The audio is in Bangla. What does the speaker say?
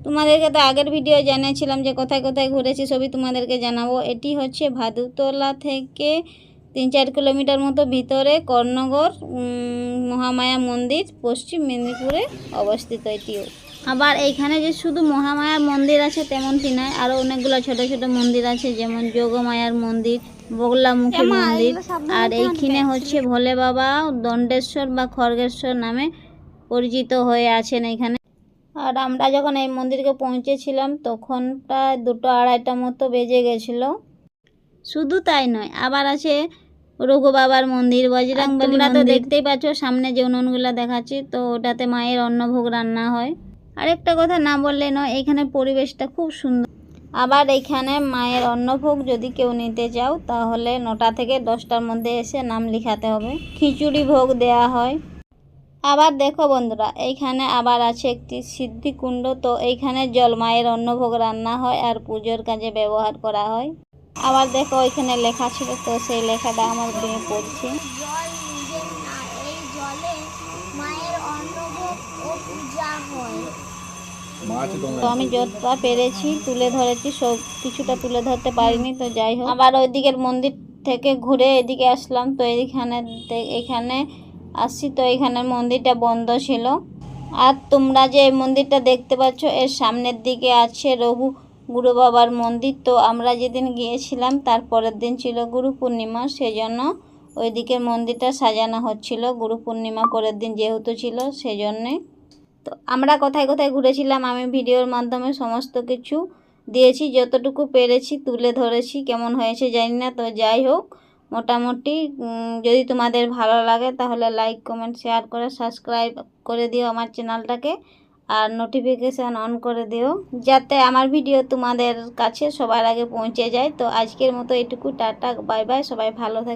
তোমাদেরকে তো আগের ভিডিও জানিয়েছিলাম যে কোথায় কোথায় ঘুরেছি, সবই তোমাদেরকে জানাবো। এটি হচ্ছে ভাদুতলা থেকে 3-4 কিলোমিটার মতো ভিতরে কর্ণগর মহামায়া মন্দির, পশ্চিম মেদিনীপুরে অবস্থিত এটিও। আবার এইখানে যে শুধু মহামায়ার মন্দির আছে তেমনটি নয়, আরও অনেকগুলো ছোট ছোট মন্দির আছে, যেমন যোগমায়ার মন্দির, বগলামুখী মন্দির। আর এইখানে হচ্ছে ভোলে বাবা দণ্ডেশ্বর বা খড়গেশ্বর নামে পরিচিত হয়ে আছেন এইখানে। আর আমরা যখন এই মন্দিরকে পৌঁছেছিলাম তখন প্রায় 2-2:30 মতো বেজে গেছিলো। শুধু তাই নয়, আবার আছে রঘু বাবার মন্দির, বজরংবলী মন্দির। তো দেখতেই পাচ্ছ সামনে যে উনুনগুলো দেখাচ্ছি, তো ওটাতে মায়ের অন্নভোগ রান্না হয়। আরেকটা কথা না বললে নয়, এইখানে পরিবেশটা খুব সুন্দর। আবার এইখানে মায়ের অন্নভোগ যদি কেউ নিতে চাও তাহলে 9টা থেকে 10টার মধ্যে এসে নাম লিখাতে হবে। খিচুড়ি ভোগ দেয়া হয়। আবার দেখো বন্ধুরা, এইখানে আবার আছে একটি সিদ্ধিকুণ্ড, তো এইখানে জল মায়ের অন্নভোগ রান্না হয় আর পুজোর কাজে ব্যবহার করা হয়। আবার দেখো ওইখানে লেখা ছিল, তো সেই লেখাটা আমার পেয়ে পড়ছে। তো আমি যতটা পেরেছি তুলে ধরেছি, সব কিছুটা তুলে ধরতে পারিনি, তো যাই হোক। আবার ওই দিকের মন্দির থেকে ঘুরে এদিকে আসলাম, তো এখানে আসছি, তো এখানে মন্দিরটা বন্ধ ছিল। আর তোমরা যে এই মন্দিরটা দেখতে পাচ্ছ এর সামনের দিকে আছে গুরু বাবার মন্দির। তো আমরা যেদিন গিয়েছিলাম তার পরের দিন ছিল গুরু পূর্ণিমা, সেজন্য ওই দিকের মন্দিরটা সাজানো হচ্ছিল। গুরু পূর্ণিমা পরের দিন যেহেতু ছিল সেজন্যে। তো আমরা কোথায় কোথায় ঘুরেছিলাম আমি ভিডিওর মাধ্যমে সমস্ত কিছু দিয়েছি, যতটুকু পেরেছি তুলে ধরেছি। কেমন হয়েছে জানি না, তো যাই হোক মোটামুটি যদি তোমাদের ভালো লাগে তাহলে লাইক কমেন্ট শেয়ার করে সাবস্ক্রাইব করে দিও আমার চ্যানেলটাকে, আর নোটিফিকেশান অন করে দিও যাতে আমার ভিডিও তোমাদের কাছে সবার আগে পৌঁছে যায়। তো আজকের মতো এটুকু, টাটা বাই বাই, সবাই ভালো থেকো।